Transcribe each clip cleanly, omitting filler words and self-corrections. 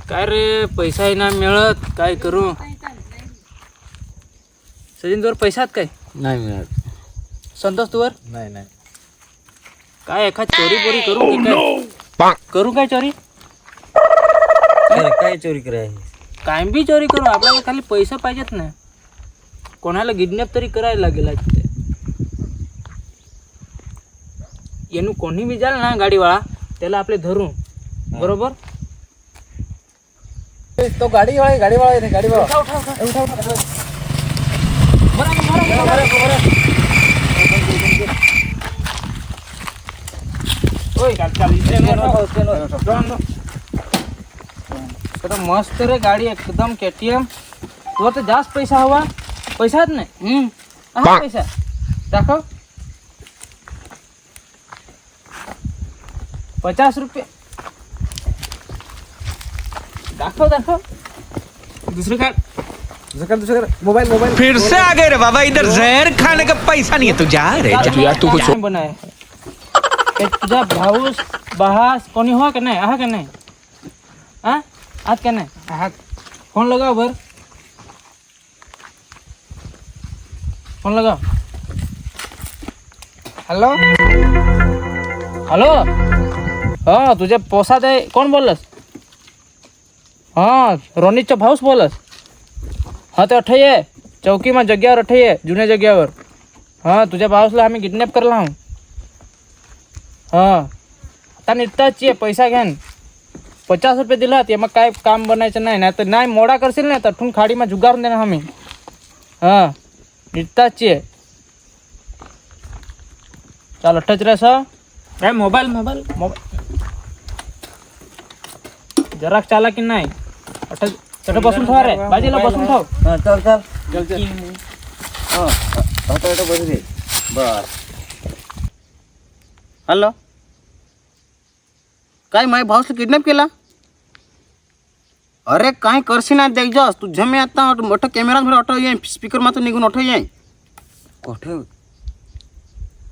काय रे पैसा ना मिळत काय करू. सचिन तुवर पैसा आहेत काय? नाही मिळत. संतोष तुवर नाही नाही. काय एखाद चोरी बोरी करू की काय? करू काय चोरी? काय चोरी करायची? काय बी चोरी करू, आपल्याला खाली पैसा पाहिजेत ना. कोणाला किडनॅप तरी करायला लागेल तिथे. येणू कोणी बी जाल ना गाडीवाळा त्याला आपले धरू बरोबर. तो गाडीवाळा आहे. गाडीवाळा मस्त रे गाडी एकदम KTM. तुला तर जास्त पैसा हवा. पैसाच नाही. हा पैसा दाखव. 50 रुपये दाखव. दुसरे काय मोबाइल फिर से आ गए रे बाबा. इधर जहर खाने का पैसा नहीं है. तू जा रे यार तू कुछ बनाय. तुझा भाऊस बहास कोणी हो का नाही? आहा का नाही? हा आहात का नाही? आहात. फोन लगाव बर. फोन लगाव. हॅलो हा तुझ्या पोसात आहे. कोण बोललस? हा रोनितचा भाऊस बोलस. हा ते अठ्ठाई आहे चौकीमा जग्यावर. अठ्ठाई आहे जुन्या जग्यावर. हा तुझ्या भाऊसला आम्ही किडनॅप करला आहो. हा आता निघताच ये. पैसा घ्यान 50 रुपये दिला ते मग काय काम बनायचं नाही. नाही तर नाही मोडा करशील नाही तर ठून खाडीमा जुगारून देणार आम्ही. हा निघताच ये. चाल टच रे सर. काय मोबाईल जरा चाला की नाही. अठ्ठ बसून ठेवा रे. बाजीला बसून ठेव. हॅलो काय माझ्या भाऊसला किडनॅप केला? अरे काय करशी ना देख जास तुझ्या मी आता मोठं कॅमेरा मध्ये ऑटो ये स्पीकर मात्र निघून ऑटो ये कुठं.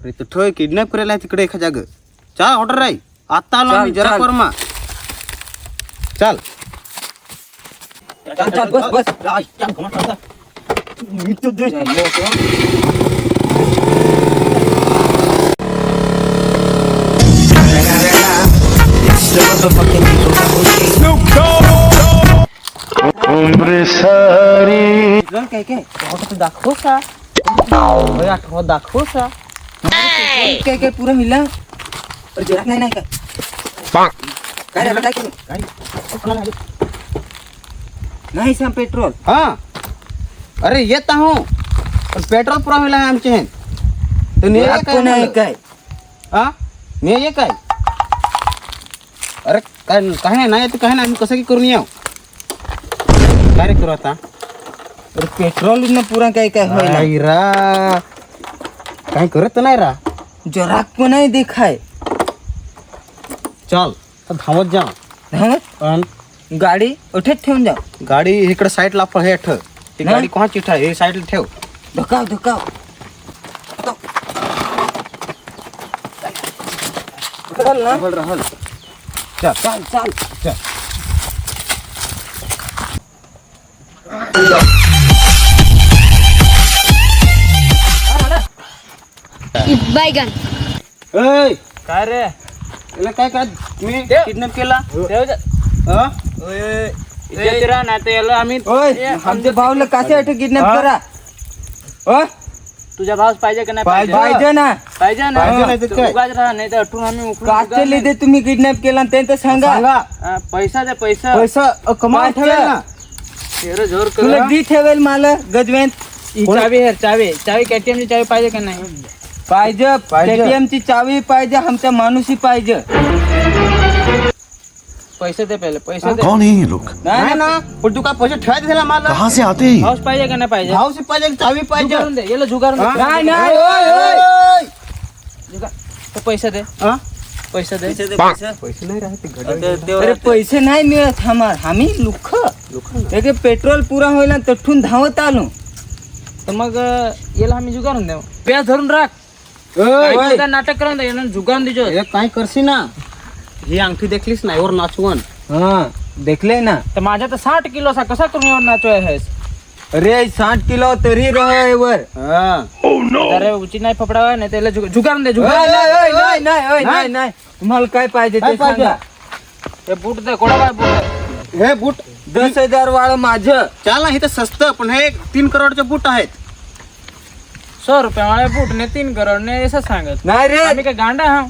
अरे तर ठोय किडनॅप करायला आहे तिकडे एका जाग. चाल ऑर्डर राही आता आलो आम्ही जरा परमा. चाल बस काय दाखव सा. दाखव सा. काय पुरा मिला. नाही काय नहीं सर पेट्रोल. हाँ अरे येता हूँ पेट्रोल पूरा मिला है आमचे हैं तो नहीं काय. हाँ मी ये काय. अरे काय नाही तर काय नाही आम्ही कसं की करून येऊ. काय रे करू आता. अरे पेट्रोल न पुरा काय काय रा काय करत नाही रा. जराक पण नाही देखाय. चल धावत जा. गाडी अठेच ठेवून जा. गाडी इकडे साईडला आपण हे ठेव. ती गाडी कोणाची ठेव हे साईडला ठेव. धकाव राहल. चल बैगन काय रे काय मी किडनॅप केला. नाही तर याला आम्ही आमच्या भाऊला कसे अटक किडनॅप करा. तुझ्या भाऊस पाहिजे का नाही? पाहिजे ना. पाहिजे ना. काय राहा नाही तर अठून आम्ही काचे लिदे तुम्ही किडनॅप केला ते तर सांगा. पैसा दे पैसा कमाल ठेवेल ना. तेरे जोर तुला दी ठेवेल मला गजवेंत. चावी है चावी KTM ची चावी पाहिजे का नाही? पाहिजे. KTM ची चावी पाहिजे. आमच्या माणूसी पाहिजे. पैसे दे पहिले पैसे दे. कौन है ये लोग? नाही ना पण तू का पैसे ठेवायचे दिला मला. कहाँ से आते हैं? भाऊस पाहिजे का नाही पाहिजे? भाऊसी पाहिजे चावी पाहिजे. जुगारून दे याला जुगारून दे. नाही तो पैसे दे. पैसे दे. पैसे नाही राहते. अरे पैसे नाही मिळत आम्ही लुख पेट्रोल पुरा होईल तठून धावत आलो. तर मग याला आम्ही जुगारून देऊ. व्याज धरून राख. नाटक करून दे जुगारून देजो. काय करशी ना ही अंगठी देखलीस ना यावर नाचवण हा देखले ना तर माझ्या तर 60 किलोचा कसा तुम्ही एवढा नाचवाय आहेस अरे 60 किलो तरी रहे वर हा अरे उची नाही फपडावा नाही त्याला जुगारून दे नाही तुम्हाला काय पाहिजे काय ते पाहिजे? सांगा हे बूट दे कोणा काय बूट आहे? हे बूट 10,000 वाळं माझं चाल ना इथं स्वस्त पण हे 3 करोडचे बूट आहेत 100 रुपये वाले बूट ने 3 करोड ने असं सांगत नाही रे आम्ही काय गांडा हा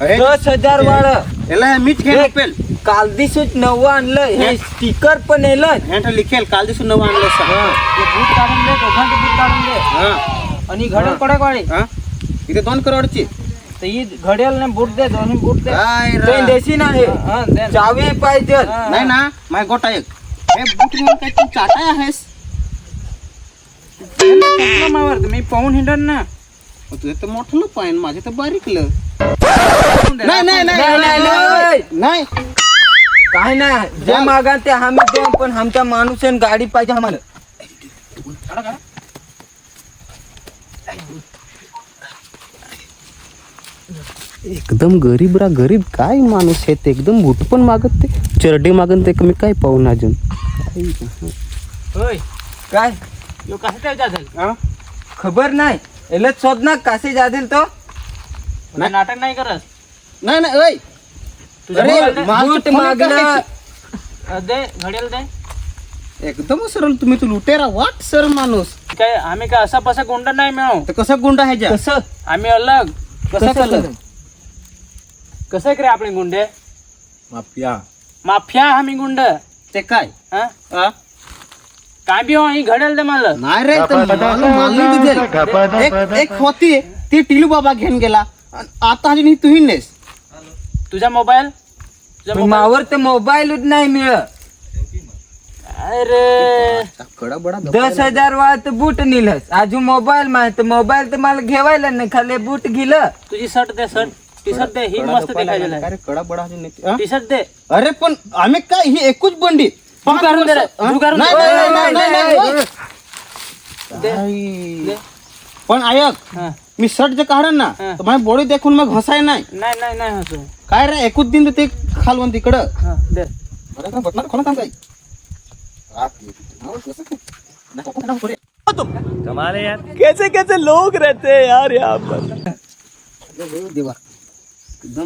अरे 10,000 वाळं याला हे मीच घेऊन पेल काल दिवशीच नवं आणलं हे स्टिकर पण येलं हे लिखेल काल दिसून नवं आणलं असं. हे बूट काढून दे दोघांचे बूट काढून दे हा आणि घड्याल कोणा वाली हा इथे 2 करोडची तर ही घड्याल ने बूट दे दोन्ही बूट दे काय रे? काही देशी नाही हा दे ना. चावी पाहिजे हा. नाही ना माझ्या गोटा एक हे बूट घेऊन काय तू चाटाय आहेस कुठला मावर मी पाहून हिंडन ना तुझे तर मोठं पाय माझे तर बारीकलं नाही नाही नाही नाही, नाही, नाही. नाही काय नाही जे मागा ते आम्ही देऊ पण आमच्या माणूस आहे गाडी पाहिजे आम्हाला एकदम गरीब रा गरीब काय माणूस आहे ते एकदम बूट पण मागत ते चरडे मागत ते मी काय पाहून अजून होय काय यो कसं काय झालं हा? खबर नाही एले शोध ना कासे जातील तो नाही नाटक नाही करत नाही नाही ओय तुझ्या अरे मोबाईल दे. बूट मागला दे घड्याल दे एकदम सरळ तुम्ही तू लुटेरा वाट सर माणूस काय आम्ही काय असा पसा गुंड नाही मिळव तर कसा गुंडा आहे जा कसं आम्ही अलग कसं कसं केलं कसं करे आपले गुंडे माफिया माफिया आम्ही गुंड ते काय हा हा? काय बी हो ही घड्याल दे मला नाही रे तर मला दिसेल. एक होती ती टिलू बाबा घेऊन गेला आणि आता अजून ही तुही नेस तुझा मोबाईल पण मावर तर मोबाईलच नाही मिळत अरे कडा बडा 10,000 वाळत बूट निलस अजून मोबाईल माहित मोबाईल तर मला घेवायला नाही खाली बूट गेलं तुझी शर्ट दे शर्ट टी शर्ट दे ही मस्त दिखायला अरे कडा बडा अजून नाही. हा? टी शर्ट दे अरे पण आम्ही काय ही एकूच बंडी जुगारून दे रे, हा? जुगारून नाही, दे. नाही, नाही, नाही, नाही, नाही, नाही. दे. आई. दे. पण ऐक हा. मी शर्ट जे काढन ना हा. तर माझी बॉडी देखून मग हसाय नाही नाही नाही नाही हसू काय रे एकूच दिन ते खालवून तिकडं हा दे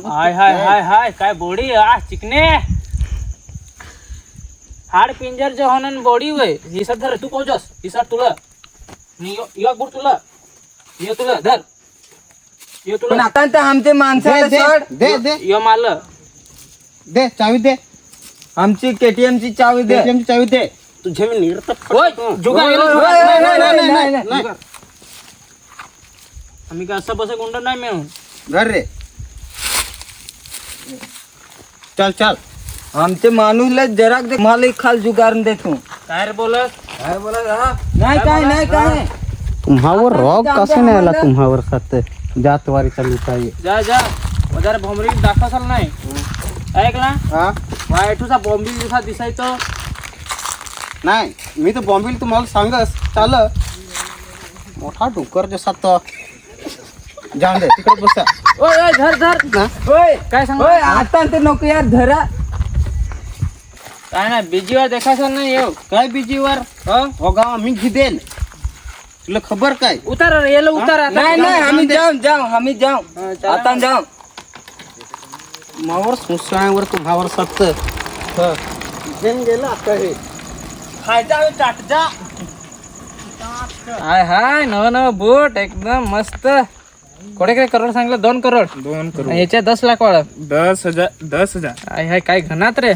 हाय हाय हाय हाय काय बॉडी आ चिकने हाड पिंजर जे होणं बॉडी वय ही सर धर तू कोजस ही सर तुला यो गुड तुला यो तुला धर यो पण तुला आता तर आमचे माणसाला सोड दे दे यो माल दे चावी दे आमची KTM ची चावी दे ATM ची चावी दे तुझे मी ओय जुगार ओय, गेलो, ओय, जुगार. ओय, नाही, ओय, नाही, ओय, नाही, नाही, नाही. नाही. आम्ही काय असं बस गुंड नाही मिळून घर रे चल चल आमचे माणूसला जरा दे मला खाल जुगारून दे तू काय रे बोलस काय बोला नाही काय नाही काय तुम्हावर रॉग आता कसं नाही आला आम्हाला- तुम्हावर सात जातवारी चालू काय जा जा जरा भोमरी दाखवसाल नाही ऐकला हा वायटूचा बॉम्बिल दिसा दिसायचं नाही मी तर बॉम्बेला तुम्हाला सांगस चाल मोठा डोकर जसा तर जाऊन दे तिकडे बसा ओय ओय धर धर ना होय काय सांग होय आता ते नको यार धरा काय नाही बिजीवर देखायचं नाही येऊ काय बिजीवर हो गाव मी घिदेन तुला खबर काय उतार रे, याला उतार आता. नाही नाही आम्ही दे. आम्ही जाऊ हा, चला. आता जाऊ मावर सुसाळ्यावर तुम्हावर सत्त गेला आता हे खायचा हवे चाट जा हाय हाय नव नव बोट एकदम मस्त कोडे काय करोड सांगलं 2 करोड 2 करोड याच्या 10 लाख वाढ 10,000 हाय हाय काय घनात रे